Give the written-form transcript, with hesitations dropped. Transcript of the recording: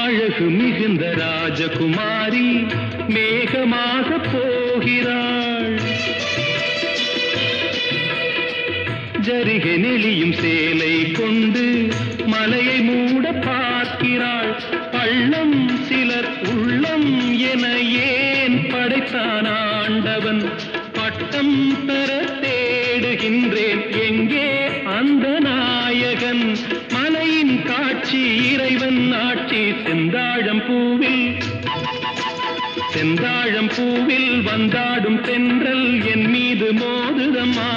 அழகு மிகுந்த ராஜகுமாரி மேகமாக போகிறாள். ஜரிகை நெளியும் சேலை கொண்டு மலையை மூட பார்க்கிறாள். பள்ளம் சிலர் உள்ளம் என ஏன் படைத்தான் ஆண்டவன்? பட்டம் பெற தேடுகின்றேன், எங்கே அந்த நாயகன்? மலையின் காட்சி இறைவன் ஆட்சி. செந்தாழம் பூவில் வந்தாடும் தென்றல் என் மீது மோதுதம்மா.